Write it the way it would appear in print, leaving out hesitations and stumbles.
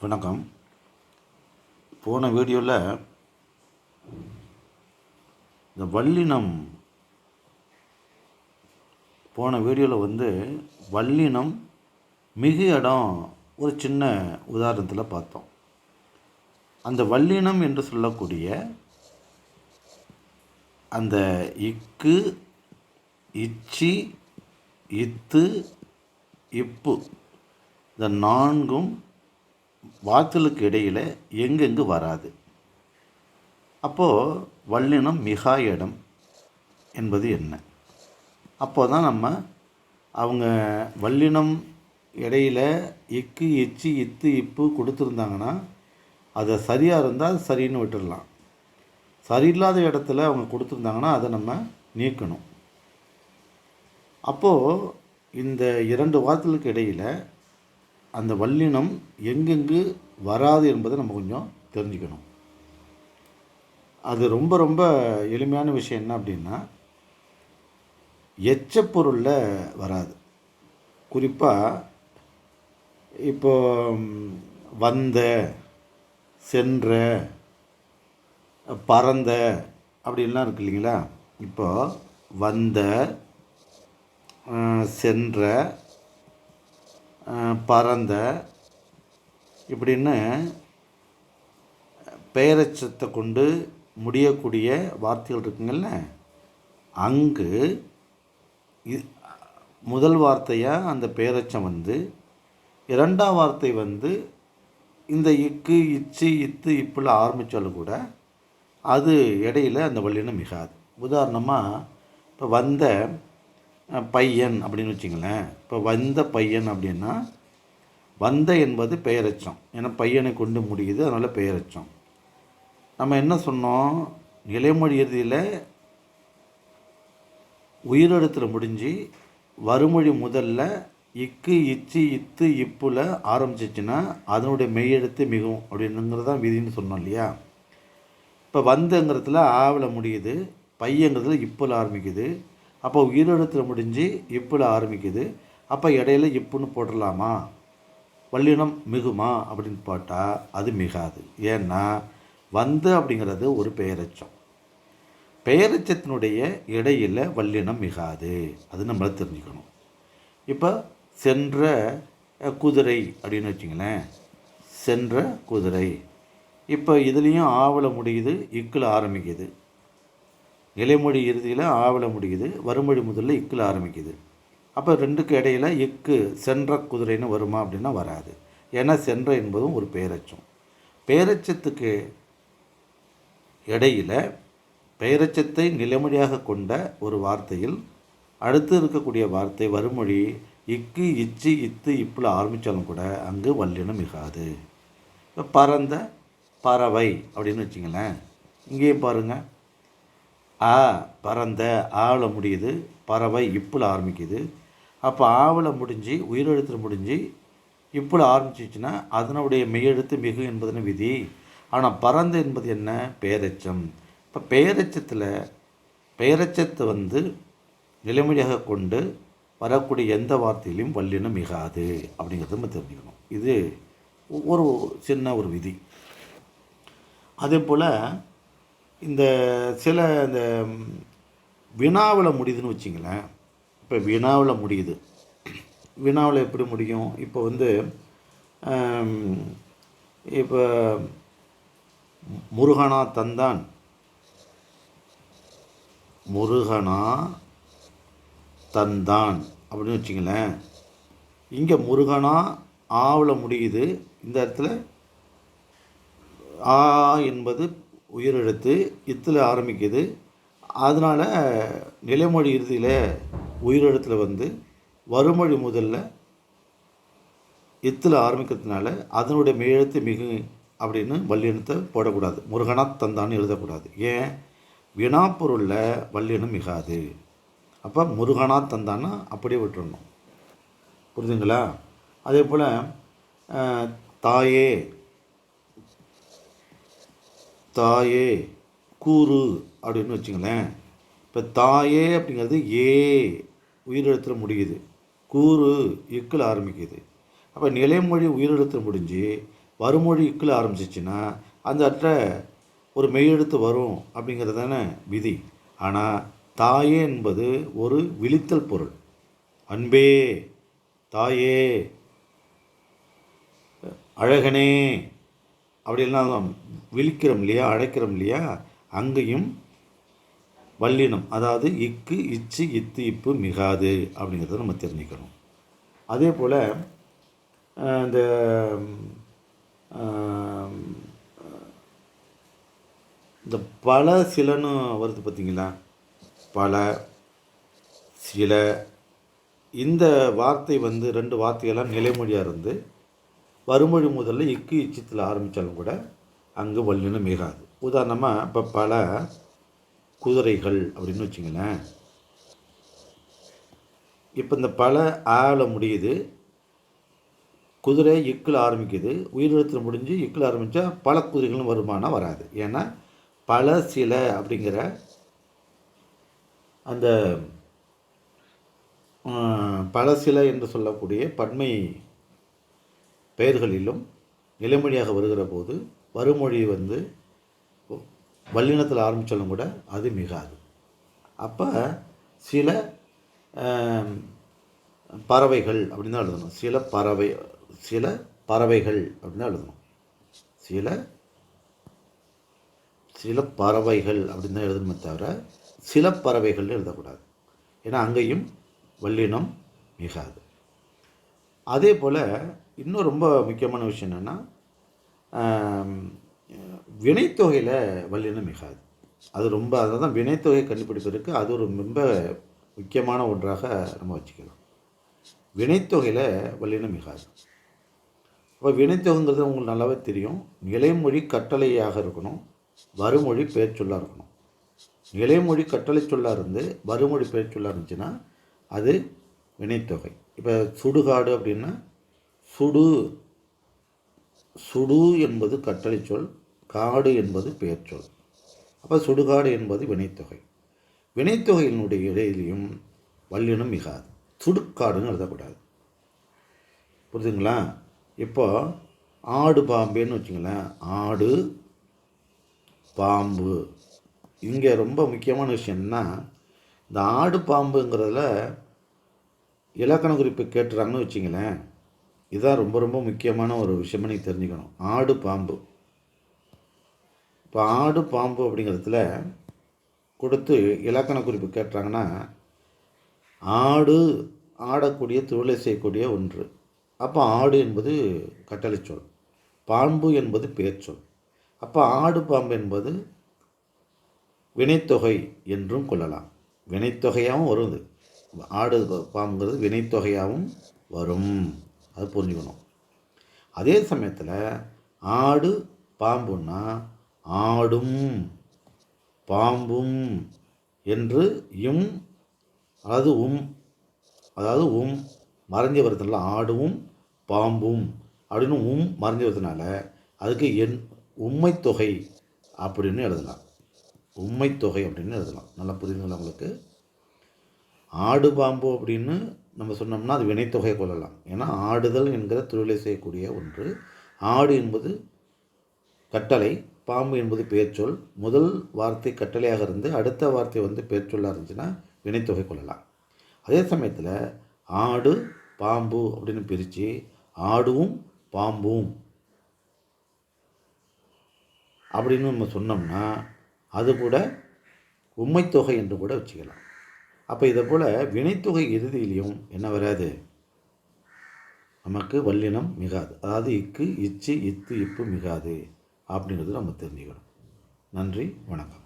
வணக்கம். போன வீடியோவில் இந்த வல்லினம் வல்லினம் மிகு இடம் ஒரு சின்ன உதாரணத்தில் பார்த்தோம். அந்த வல்லினம் என்று சொல்லக்கூடிய அந்த இக்கு, இச்சி, இத்து, இப்பு இந்த நான்கும் வார்த்தைகளுக்கு இடையில் எங்கெங்கு வராது. அப்போது வல்லினம் மிகா இடம் என்பது என்ன? அப்போ தான் அவங்க வல்லினம் இடையில் இக்கு, இச்சி, இத்து, இப்பு கொடுத்துருந்தாங்கன்னா அதை சரியாக இருந்தால் அது சரின்னு விட்டுடலாம். சரியில்லாத இடத்துல அவங்க கொடுத்துருந்தாங்கன்னா அதை நம்ம நீக்கணும். அப்போது இந்த இரண்டு வார்த்தைகளுக்கு இடையில் அந்த வல்லினம் எங்கெங்கு வராது என்பதை நம்ம கொஞ்சம் தெரிஞ்சுக்கணும். அது ரொம்ப ரொம்ப எளிமையான விஷயம். என்ன அப்படின்னா, எச்சப்பொருளில் வராது. குறிப்பாக இப்போ வந்த, சென்ற, பறந்த அப்படின்லாம் இருக்கு இல்லைங்களா? இப்போ வந்த, சென்ற, பறந்த இப்படின்னு பெயரச்சத்தை கொண்டு முடியக்கூடிய வார்த்தைகள் இருக்குங்கள்ல, அங்கு முதல் வார்த்தையாக அந்த பெயரச்சம் இரண்டாம் வார்த்தை இந்த இக்கு, இச்சு, இத்து, இப்பில் ஆரம்பித்தாலும் கூட அது இடையில் அந்த வல்லினம் மிகாது. உதாரணமாக இப்போ வந்த பையன் அப்படின்னு வச்சிங்களேன். இப்போ வந்த பையன் அப்படின்னா வந்த என்பது பெயரச்சம். ஏன்னா பையனை கொண்டு முடியுது, அதனால் பெயரச்சம். நம்ம என்ன சொன்னோம்? நிலைமொழி இறுதியில் உயிரெழுத்தில் முடிஞ்சு வறுமொழி முதல்ல இக்கு, இச்சு, இத்து, இப்புல ஆரம்பிச்சிச்சுன்னா அதனுடைய மெய்யெழுத்து மிகும் அப்படின்னுங்கிறதான் விதின்னு சொன்னோம் இல்லையா? இப்போ வந்தங்கிறதுல ஆவில் முடியுது, பையங்கிறதுல இப்புல ஆரம்பிக்குது. அப்போ உயிரெழுத்தில் முடிஞ்சு இப்பில் ஆரம்பிக்குது. அப்போ இடையில இப்புன்னு போட்டுடலாமா? வல்லினம் மிகுமா அப்படின்னு போட்டால் அது மிகாது. ஏன்னா அப்படிங்கிறது ஒரு பெயரச்சம். பெயரச்சத்தினுடைய இடையில் வல்லினம் மிகாது. அது நம்மளை தெரிஞ்சுக்கணும். இப்போ சென்ற குதிரை அப்படின்னு வச்சிங்களேன். சென்ற குதிரை. இப்போ இதுலேயும் ஆவல முடியுது, இக்கில் ஆரம்பிக்குது. நிலைமொழி இறுதியில் ஆவல முடியுது, வறுமொழி முதல்ல இக்கில் ஆரம்பிக்குது. அப்போ ரெண்டுக்கு இடையில் இக்கு சென்ற குதிரைன்னு வருமா அப்படின்னா வராது. ஏன்னா சென்ற என்பதும் ஒரு பெயரச்சம். பெயரச்சத்துக்கு இடையில் பெயரச்சத்தை நிலைமொழியாக கொண்ட ஒரு வார்த்தையில் அடுத்து இருக்கக்கூடிய வார்த்தை வறுமொழி இக்கு, இச்சு, இத்து, இப்பில் ஆரம்பித்தாலும் கூட அங்கு வல்லினம் மிகாது. இப்போ பறந்த, பறவை அப்படின்னு வச்சிங்களேன். இங்கேயும் பாருங்கள், பறந்த ஆவில் முடியுது, பறவை இப்பில் ஆரம்பிக்குது. அப்போ ஆவில் முடிஞ்சு உயிரெழுத்தில் முடிஞ்சு இப்பில் ஆரம்பிச்சிச்சுன்னா அதனுடைய மெய்யெழுத்து மிகு என்பதுன்னு விதி. ஆனால் பறந்த என்பது என்ன? பெயரச்சம். இப்போ பெயரச்சத்தை நிலைமொழியாக கொண்டு வரக்கூடிய எந்த வார்த்தையிலையும் வல்லினம் மிகாது அப்படிங்கிறத நம்ம தெரிஞ்சுக்கணும். இது ஒரு சின்ன ஒரு விதி. அதே போல் இந்த வினாவில் முடியுதுன்னு வச்சிங்களேன். இப்போ வினாவில் முடியுது. வினாவில் எப்படி முடியும்? இப்போ இப்போ முருகனா தந்தான், முருகனா தந்தான் அப்படின்னு வச்சிங்களேன். இங்கே முருகனா ஆவில் முடியுது. இந்த இடத்துல ஆ என்பது உயிரெழுத்து, இத்தில் ஆரம்பிக்குது. அதனால் நிலைமொழி இறுதியில் உயிரெழுத்தில் வறுமொழி முதல்ல இத்தில் ஆரம்பிக்கிறதுனால அதனுடைய மெய்யெழுத்து மிகு அப்படின்னு வல்லினத்தை போடக்கூடாது. முருகனா தந்தான்னு எழுதக்கூடாது. ஏன்? வினாப்பொருளில் வல்லினம் மிகாது. அப்போ முருகனா தந்தான்னா அப்படியே விட்டுறணும். புரியுதுங்களா? அதே போல் தாயே, தாயே கூறு அப்படின்னு வச்சுங்களேன். இப்போ தாயே அப்படிங்கிறது உயிரெழுத்தில் முடியுது, கூறு இக்கில் ஆரம்பிக்குது. அப்போ நிலைமொழி உயிரெழுத்தில் முடிஞ்சு வருமொழி இக்கில் ஆரம்பிச்சிச்சுன்னா அந்த இடத்துல ஒரு மெய்யெழுத்து வரும் அப்படிங்கிறது தானே விதி. ஆனால் தாயே என்பது ஒரு விழித்தல் பொருள். அன்பே, தாயே, அழகனே அப்படிலாம் விழிக்கிறோம் இல்லையா, அழைக்கிறோம் இல்லையா, அங்கேயும் வல்லினம், அதாவது இக்கு இச்சு இத்து இப்பு மிகாது அப்படிங்கிறத நம்ம தெரிஞ்சுக்கணும். அதே போல் இந்த இந்த பல சிலன்னு வருது பார்த்திங்களா, பல சில, இந்த வார்த்தை வந்து 2 வார்த்தையெல்லாம் நிலைமொழியாக இருந்து வருமொழி முதல்ல இக்கு இச்சத்தில் ஆரம்பித்தாலும் கூட அங்கு வல்லினம் மிகாது. உதாரணமாக இப்போ பல குதிரைகள் அப்படின்னு வச்சிங்களேன். இப்போ இந்த பல ஆல முடியுது, குதிரை இக்கில் ஆரம்பிக்குது, உயிரிழத்தில் முடிஞ்சு இக்கில் ஆரம்பித்தா பல குதிரைகளும் வருமானம் வராது. ஏன்னா பல சில அப்படிங்கிற அந்த பல சில என்று சொல்லக்கூடிய பன்மை பெயர்களிலும் நிலைமொழியாக வருகிற போது வருமொழி வந்து வல்லினத்தில் ஆரம்பித்தாலும் கூட அது மிகாது. அப்போ சில பறவைகள் அப்படின்னு தான் எழுதணும். சில பறவைகள் அப்படின்னு தான் எழுதணும். சில பறவைகள் அப்படின்னு தான் எழுதணுமே தவிர சில பறவைகள்னு எழுதக்கூடாது. ஏன்னா அங்கேயும் வல்லினம் மிகாது. அதே போல் இன்னும் ரொம்ப முக்கியமான விஷயம் என்னென்னா, வினைத்தொகையில் வல்லினம் மிகாது. அது ரொம்ப, அதை தான் வினைத்தொகை கண்டுபிடிப்பதற்கு அது ஒரு ரொம்ப முக்கியமான ஒன்றாக நம்ம வச்சுக்கலாம். வினைத்தொகையில் வல்லினம் மிகாது. அப்போ வினைத்தொகைங்கிறது உங்களுக்கு நல்லாவே தெரியும். நிலைமொழி கட்டளையாக இருக்கணும், வருமொழி பெயர்ச்சொல்லாக இருக்கணும். நிலைமொழி கட்டளை சொல்லாக இருந்து வருமொழி பெயர்ச்சொல்லாக இருந்துச்சுன்னா அது வினைத்தொகை. இப்போ சுடுகாடு அப்படின்னா சுடு என்பது கட்டளை சொல், காடு என்பது பெயர்ச்சொல். அப்போ சுடுகாடு என்பது வினைத்தொகை. வினைத்தொகையினுடைய இடையிலையும் வல்லினம் மிகாது. சுடுகாடுன்னு எழுதக்கூடாது. புரியுதுங்களா? இப்போ ஆடு பாம்பேன்னு வச்சுங்களேன். ஆடு பாம்பு, இங்கே ரொம்ப முக்கியமான விஷயம் என்னன்னா, இந்த ஆடு பாம்புங்கிறதுல இலக்கண குறிப்பு கேட்டுறாங்கன்னு வச்சிங்களேன். இதுதான் ரொம்ப ரொம்ப முக்கியமான ஒரு விஷயமா நீங்கள் தெரிஞ்சுக்கணும். ஆடு பாம்பு, இப்போ ஆடு பாம்பு அப்படிங்கிறதுல கொடுத்து இலக்கண குறிப்பு கேட்டுறாங்கன்னா, ஆடு ஆடக்கூடிய தொழிலை செய்யக்கூடிய ஒன்று. அப்போ ஆடு என்பது கட்டளை சொல், பாம்பு என்பது பெயர்ச்சொல். அப்போ ஆடு பாம்பு என்பது வினைத்தொகை என்றும் கொள்ளலாம். வினைத்தொகையாகவும் வருது. ஆடு பாம்புங்கிறது வினைத்தொகையாகவும் வரும், அது புரிஞ்சுக்கணும். அதே சமயத்தில் ஆடு பாம்புன்னா ஆடும் பாம்பும் என்று அதாவது மறைஞ்சு வருதுனால ஆடுவும் பாம்பும் அப்படின்னு மறைஞ்சு வருதுனால அதுக்கு உம்மைத்தொகை அப்படின்னு எழுதலாம். உம்மைத்தொகை அப்படின்னு எழுதலாம். நல்லா புரியுதுங்களா உங்களுக்கு? ஆடு பாம்பு அப்படின்னு நம்ம சொன்னோம்னா அது வினைத்தொகை கொள்ளலாம். ஏன்னா ஆடுதல் என்கிற தொழிலை செய்யக்கூடிய ஒன்று. ஆடு என்பது கட்டளை, பாம்பு என்பது பெயர்ச்சொல். முதல் வார்த்தை கட்டளையாக இருந்து அடுத்த வார்த்தை வந்து பெயர்ச்சொல்லாக இருந்துச்சுன்னா வினைத்தொகை கொள்ளலாம். அதே சமயத்தில் ஆடு பாம்பு அப்படின்னு பிரித்து ஆடுவும் பாம்பும் அப்படின்னு நம்ம சொன்னோம்னா அது கூட உம்மைத்தொகை என்று கூட வச்சுக்கலாம். அப்போ இதை போல் வினைத்தொகை இறுதியிலையும் என்ன வராது, நமக்கு வல்லினம் மிகாது. அதாவது இக்கு இச்சு இத்து இப்பு மிகாது அப்படிங்கிறது நம்ம தெரிஞ்சுக்கணும். நன்றி, வணக்கம்.